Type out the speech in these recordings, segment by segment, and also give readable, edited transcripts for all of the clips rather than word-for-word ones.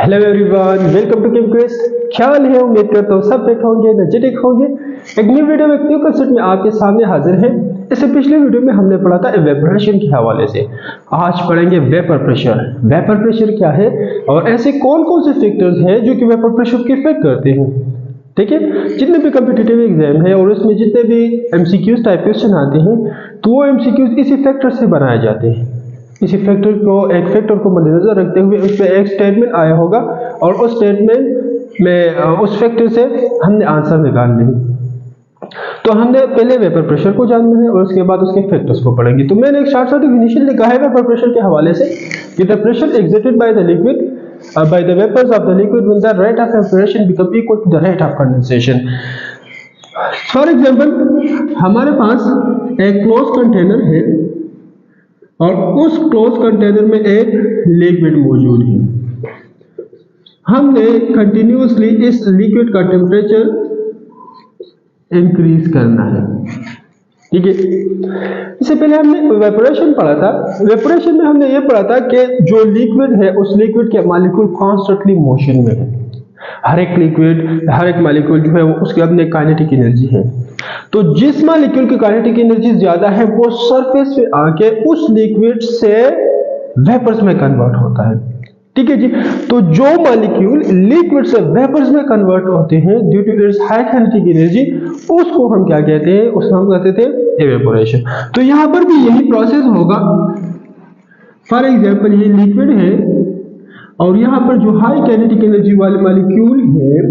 Hello everyone, welcome to chem quiz. ख्याल है, उम्मीद करता हूँ सब फिट होंगे, एनर्जेटिक होंगे। एक न्यू वीडियो में न्यू कंसेप्ट में आपके सामने हाजिर है। इससे पिछले वीडियो में हमने पढ़ा था इवेपोरेशन के हवाले से। आज पढ़ेंगे वेपर प्रेशर। वेपर प्रेशर क्या है और ऐसे कौन कौन से फैक्टर्स हैं जो कि वेपर प्रेशर को इफेक्ट करते हैं। ठीक है, जितने भी कॉम्पिटिटिव एग्जाम है और उसमें जितने भी एमसीक्यूज टाइप क्वेश्चन आते हैं तो वो एमसीक्यूज इसी फैक्टर से बनाए जाते हैं। इसी फैक्टर को मद्देनजर रखते हुए उस पर एक स्टेटमेंट आया होगा और उस स्टेटमेंट में उस फैक्टर से हमने आंसर निकालने हैं। तो हमने पहले वेपर प्रेशर को जानना है और उसके बाद उसके फैक्टर्स को पढ़ेंगे। तो मैंने एक शॉर्ट डेफिनेशन लिखा है वेपर प्रेशर के हवाले से कि the pressure exerted by the liquid by the vapors of the liquid when the rate of evaporation become equal to the rate of condensation. For example, हमारे पास एक क्लोज कंटेनर है और उस क्लोज कंटेनर में एक लिक्विड मौजूद है। हमने कंटिन्यूअसली इस लिक्विड का टेम्परेचर इंक्रीज करना है। ठीक है, इससे पहले हमने इवेपोरेशन पढ़ा था। इवेपोरेशन में हमने ये पढ़ा था कि जो लिक्विड है उस लिक्विड के मॉलिक्यूल कॉन्स्टेंटली मोशन में है। हर एक लिक्विड, हर एक मॉलिक्यूल जो है वो उसके अपने काइनेटिक एनर्जी है। तो जिस मॉलिक्यूल की काइनेटिक एनर्जी ज्यादा है वो सरफेस पे आके उस लिक्विड से वेपर्स में कन्वर्ट होता है। ठीक है जी, तो जो मॉलिक्यूल लिक्विड से वेपर्स में कन्वर्ट होते हैं due to its high kinetic energy, उसको हम क्या कहते हैं? उसको हम कहते थे इवेपोरेशन। तो यहां पर भी यही प्रोसेस होगा। फॉर एग्जांपल ये लिक्विड है और यहाँ पर जो हाई काइनेटिक एनर्जी वाले मॉलिक्यूल है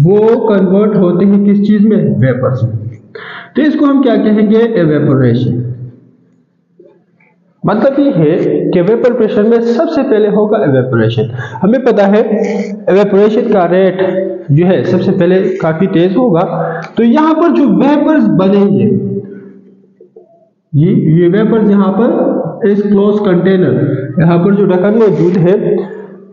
वो कन्वर्ट होते हैं किस चीज में? वेपर्स में। तो इसको हम क्या कहेंगे? इवेपोरेशन। मतलब ये है कि वेपर प्रेशर में सबसे पहले होगा इवेपोरेशन। हमें पता है इवेपोरेशन का रेट जो है सबसे पहले काफी तेज होगा। तो यहाँ पर जो वेपर्स बनेंगे, ये वेपर्स यहाँ पर इस क्लोज कंटेनर, यहाँ पर जो ढक्कन मौजूद है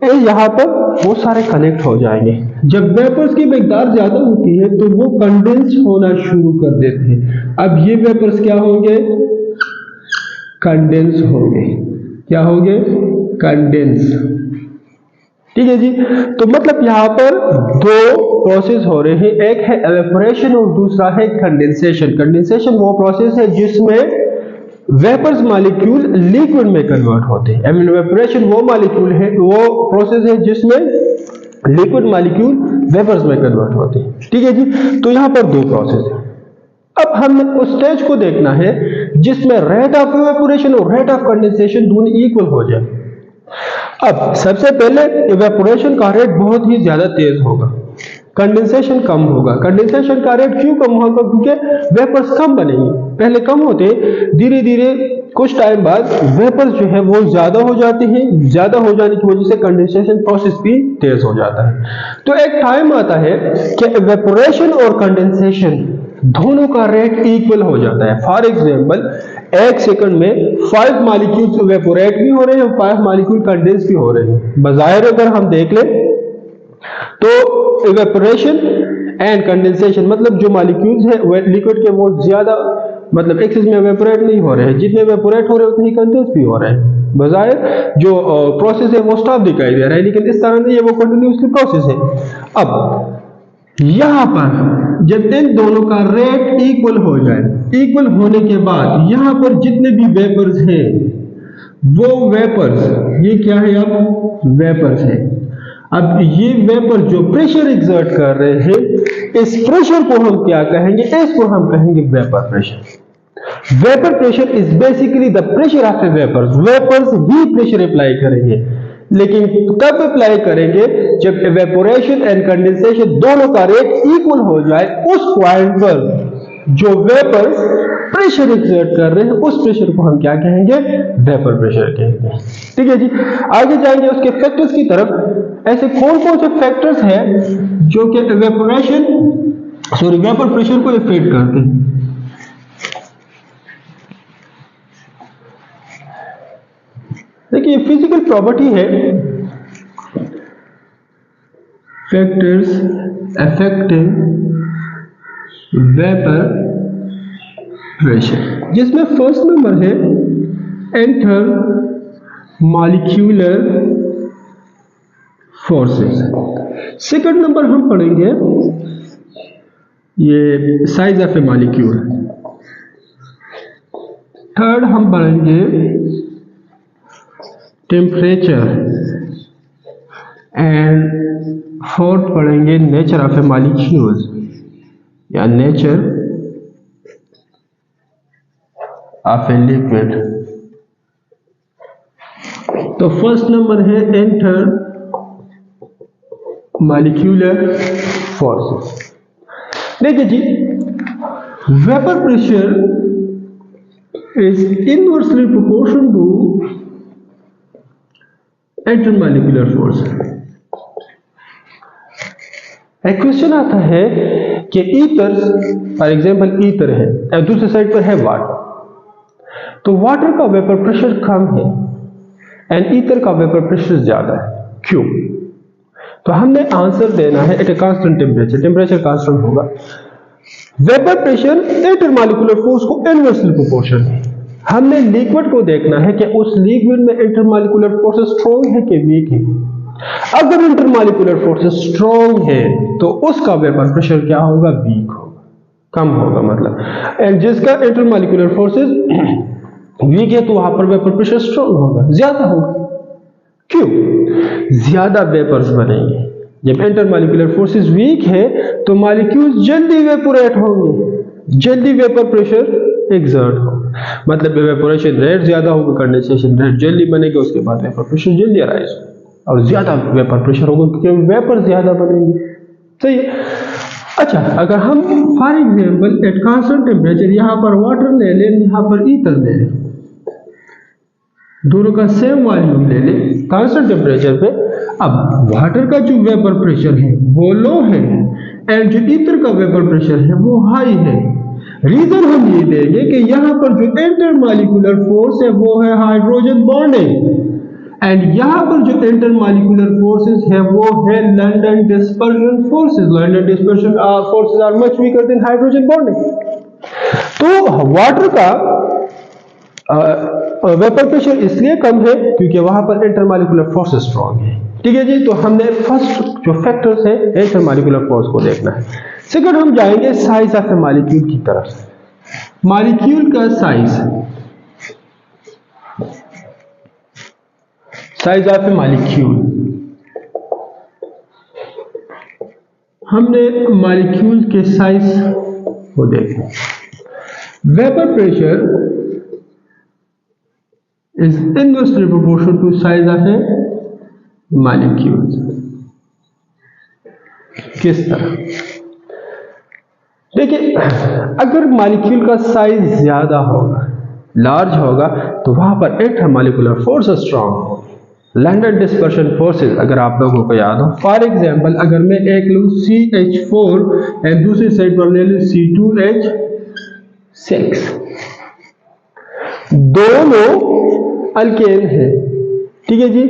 यहाँ पर वो सारे कनेक्ट हो जाएंगे। जब वेपर्स की मिकदार ज्यादा होती है तो वो कंडेंस होना शुरू कर देते हैं। अब ये वेपर्स क्या होंगे? कंडेंस होंगे। क्या होंगे? कंडेंस। ठीक है जी, तो मतलब यहाँ पर दो प्रोसेस हो रहे हैं, एक है इवेपोरेशन और दूसरा है कंडेंसेशन। कंडेंसेशन वो प्रोसेस है जिसमें वेपर्स मॉलिक्यूल लिक्विड में कन्वर्ट होते हैं। इवेपोरेशन वो मॉलिक्यूल है, वो प्रोसेस है जिसमें लिक्विड मॉलिक्यूल वेपर्स में कन्वर्ट होते हैं। ठीक है जी, तो यहाँ पर दो प्रोसेस है। अब हमें उस स्टेज को देखना है जिसमें रेट ऑफ इवेपोरेशन और रेट ऑफ कंडेंसेशन दोनों इक्वल हो जाए। अब सबसे पहले इवेपोरेशन का रेट बहुत ही ज्यादा तेज होगा, कंडेंसेशन कम होगा। कंडेंसेशन का रेट क्यों कम होगा? क्योंकि वेपर्स कम बनेंगे। पहले कम होते, धीरे धीरे कुछ टाइम बाद वेपर्स जो है वो ज्यादा हो जाते हैं। ज्यादा हो जाने की वजह से कंडेंसेशन प्रोसेस भी तेज हो जाता है। तो एक टाइम आता है कि इवेपोरेशन और कंडेंसेशन दोनों का रेट इक्वल हो जाता है। फॉर एग्जाम्पल, एक सेकंड में 5 मॉलिक्यूल्स इवेपोरेट भी हो रहे हैं और 5 मॉलिक्यूल कंडेंस भी हो रहे हैं। बजाय अगर हम देख लें तो इवेपोरेशन एंड कंडेंसेशन मतलब जो मॉलिक्यूल्स है लिक्विड के वो ज्यादा मतलब एक्सेस में इवेपोरेट नहीं हो रहे हैं। जितने इवेपोरेट हो रहे हैं उतने ही कंडेंस भी हो रहे हैं। बजाय जो प्रोसेस है वो स्टॉप दिखाई दे रहा है, लेकिन इस तरह नहीं है, वो कंटिन्यूअसली प्रोसेस है। अब यहां पर जब इन दोनों का रेट इक्वल हो जाए, इक्वल होने के बाद यहां पर जितने भी वेपर्स हैं वो वेपर्स, ये क्या है? अब वेपर्स है। अब ये वेपर जो प्रेशर एक्सर्ट कर रहे हैं, इस प्रेशर को हम क्या कहेंगे? इसको हम कहेंगे vapour pressure. Vapour pressure is basically the pressure of a vapours. Vapours ही प्रेशर अप्लाई करेंगे, लेकिन कब अप्लाई करेंगे? जब इवेपोरेशन एंड कंडेंसेशन दोनों का रेट इक्वल हो जाए। उस पॉइंट पर जो वेपर्स प्रेशर एक्सर्ट कर रहे हैं उस प्रेशर को हम क्या कहेंगे? वेपर प्रेशर कहेंगे। ठीक है जी, आगे जाएंगे उसके फैक्टर्स की तरफ। ऐसे कौन कौन से फैक्टर्स हैं जो कि वेपर प्रेशर को इफेक्ट करते हैं? देखिए, फिजिकल प्रॉपर्टी है फैक्टर्स अफेक्टिंग वेपर प्रेशर, जिसमें फर्स्ट नंबर है inter molecular forces. Second number हम पढ़ेंगे ये size of a molecule. Third हम पढ़ेंगे टेम्परेचर एंड फोर्थ पढ़ेंगे नेचर ऑफ ए मॉलिक्यूल या नेचर ऑफ ए लिक्विड। तो फर्स्ट नंबर है एंटर मॉलिक्यूलर फोर्सेस। देखिए जी, vapour pressure is inversely proportional to intermolecular force. एक क्वेश्चन आता है कि ईथर, फॉर एग्जांपल ईथर है और दूसरे साइड पर है वाटर, तो वाटर का वेपर प्रेशर कम है एंड ईथर का वेपर प्रेशर ज्यादा है, क्यों? तो हमने आंसर देना है at a constant temperature, temperature constant होगा। वेपर प्रेशर इंटरमॉलिक्यूलर फोर्स को इनवर्सली प्रोपोर्शनल है। हमने लिक्विड को देखना है कि उस लिक्विड में इंटरमॉलिक्यूलर फोर्स स्ट्रॉन्ग है कि वीक है। अगर इंटरमॉलिक्यूलर फोर्स स्ट्रॉन्ग है तो उसका वेपर प्रेशर क्या होगा? वीक होगा, कम होगा मतलब। एंड जिसका इंटरमॉलिक्यूलर फोर्सेस वीक है तो वहां पर वेपर प्रेशर स्ट्रॉन्ग होगा, ज्यादा होगा। क्यों? ज्यादा वेपर्स बनेंगे। जब इंटरमॉलिक्यूलर फोर्सेस वीक है तो मॉलिक्यूल्स जल्दी वेपोरेट होंगे, जल्दी वेपर प्रेशर एग्जर्ट होगा, मतलब इवेपोरेशन रेट ज्यादा होगा, कंडेंसेशन रेट जल्दी बनेगा, उसके बाद वेपर प्रेशर जल्दी अराइज होगा और ज्यादा वेपर प्रेशर होगा क्योंकि वेपर ज्यादा बनेंगे। सही है। अच्छा, अगर हम for example at constant temperature यहां पर वाटर ले लें, यहां पर ईथर ले लें, दोनों का सेम वॉल्यूम ले लें कांस्टेंट टेम्परेचर पे। अब वाटर का जो वेपर प्रेशर है वो लो है एंड जो ईथर का वेपर प्रेशर है वो हाई है। रीजन हम ये देंगे कि यहां पर जो इंटरमॉलिक्यूलर फोर्स है वो है हाइड्रोजन बॉन्डिंग एंड यहां पर जो इंटरमॉलिक्यूलर फोर्सेस है वो है London dispersion forces. London dispersion forces are much weaker than hydrogen bonding. तो वाटर का वेपर प्रेशर इसलिए कम है क्योंकि वहां पर इंटरमॉलिक्यूलर फोर्स स्ट्रॉन्ग है। ठीक है जी, तो हमने फर्स्ट जो फैक्टर्स है इंटरमॉलिक्यूलर फोर्स को देखना है। सेकंड हम जाएंगे साइज ऑफ ए मॉलिक्यूल की तरफ। मॉलिक्यूल का size, size of a molecule, हमने मॉलिक्यूल के साइज को देखा। Vapour pressure is inversely proportional to size of a molecule। किस तरह? देखिए, अगर मॉलिक्यूल का साइज ज्यादा होगा, लार्ज होगा, तो वहां पर इंटरमॉलिक्यूलर फोर्स स्ट्रॉन्ग होगा। लंडन डिस्पर्शन फोर्सेस अगर आप लोगों को याद हो, फॉर एग्जांपल अगर मैं एक लूं CH4 एंड दूसरी साइड पर ले लूं C2H6, दोनों अल्केन है, ठीक है जी।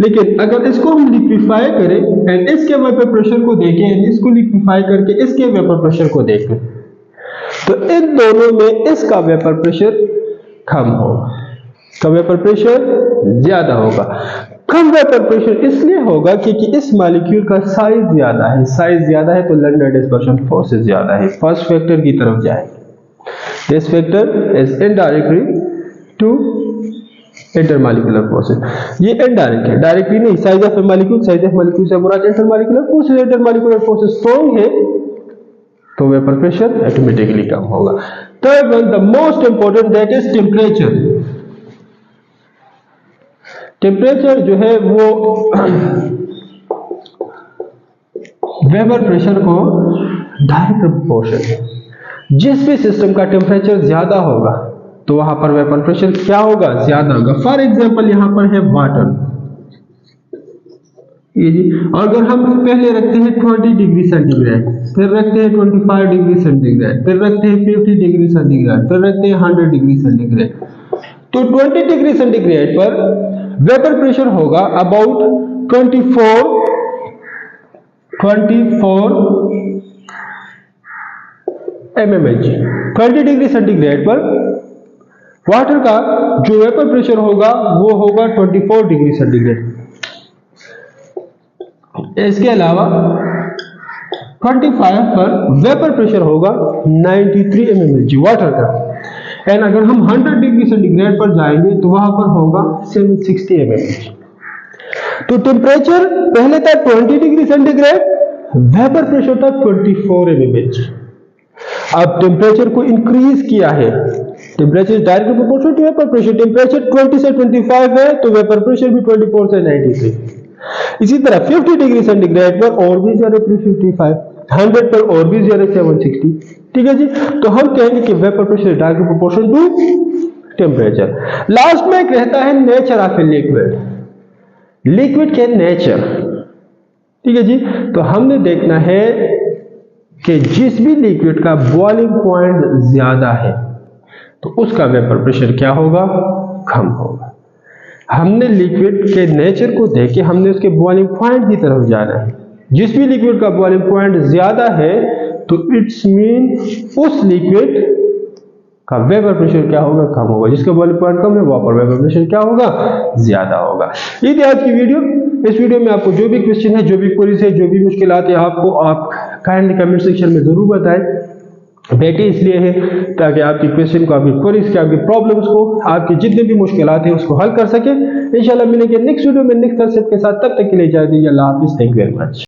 लेकिन अगर इसको हम लिक्विफाई करें एंड इसके वेपर प्रेशर को देखें एंड इसको लिक्विफाई करके इसके वेपर प्रेशर को देखें, तो इन दोनों में इसका वेपर प्रेशर कम होगा, इसका वेपर प्रेशर ज्यादा होगा। कम वेपर प्रेशर इसलिए होगा क्योंकि इस मॉलिक्यूल का साइज ज्यादा है। साइज ज्यादा है तो लंडन डिस्पर्शन फोर्स ज्यादा है। फर्स्ट फैक्टर की तरफ जाएंगे। This factor is indirectly to intermolecular forces. ये इनडायरेक्ट है, डायरेक्टली नहीं। Size of a molecule, size of molecule से मुराद intermolecular forces. Intermolecular forces strong है तो वेपर प्रेशर ऑटोमेटिकली कम होगा। Third one, the most important, that is temperature. Temperature जो है वो वेपर प्रेशर को डायरेक्ट प्रोपोर्शन है। जिस भी सिस्टम का टेम्परेचर ज्यादा होगा तो वहां पर वेपर प्रेशर क्या होगा? ज्यादा होगा। फॉर एग्जांपल यहां पर है वाटर, ये जी, और अगर हम पहले रखते हैं 20 डिग्री सेंटीग्रेड, फिर रखते हैं 25 डिग्री सेंटीग्रेड, फिर रखते हैं 50 डिग्री सेंटीग्रेड, फिर रखते हैं 100 डिग्री सेंटीग्रेड, तो 20 डिग्री सेंटीग्रेड पर वेपर प्रेशर होगा अबाउट 24 mmHg। 20 डिग्री सेंटीग्रेड पर वाटर का जो वेपर प्रेशर होगा वो होगा 24 डिग्री सेंटीग्रेड। इसके अलावा 25 पर वेपर प्रेशर होगा 93 mmHg वाटर का, एंड अगर हम 100 डिग्री सेंटीग्रेड पर जाएंगे तो वहां पर होगा 760 mmHg। तो टेम्परेचर पहले था 20 डिग्री सेंटीग्रेड, वेपर प्रेशर था 24 mmHg। अब टेम्परेचर को इंक्रीज किया है, temperature direct proportional to vapour pressure, temperature 20 से 25 है तो वेपर प्रेशर भी 24 से 93। इसी तरह 50 डिग्री सेंटीग्रेड पर और भी ज्यादा 355, 100 पर और भी ज्यादा 760। ठीक है जी, तो हम कहेंगे कि vapour pressure direct proportional to temperature. Last में एक रहता है nature of a liquid, liquid के नेचर। ठीक है जी, तो हमने देखना है कि जिस भी लिक्विड का बॉइलिंग पॉइंट ज्यादा है तो उसका वेपर प्रेशर क्या होगा, कम होगा। हमने लिक्विड के नेचर को देख के हमने उसके बॉइलिंग पॉइंट की तरफ जाना है। जिस भी लिक्विड का बॉइलिंग पॉइंट ज्यादा है तो इट्स मीन उस लिक्विड का वेपर प्रेशर क्या होगा, कम होगा। जिसका बॉइलिंग पॉइंट कम है वहां पर वेपर प्रेशर क्या होगा, ज्यादा होगा। ये थी आज की वीडियो। इस वीडियो में आपको जो भी क्वेश्चन है, जो भी क्वेरीज है, जो भी मुश्किलात है, आपको आप काइंडली कमेंट सेक्शन में जरूर बताएं। बेटे इसलिए है ताकि आपकी क्वेश्चन को, आपकी क्वेरीज को, आपकी प्रॉब्लम्स को, आपकी जितने भी मुश्किलात है उसको हल कर सके। इंशाल्लाह मिलेंगे नेक्स्ट वीडियो में नेक्स्ट कंसेप्ट के साथ। तब तक के लिए इजाजत दीजिए। अल्लाह हाफिज़। Thank you very much.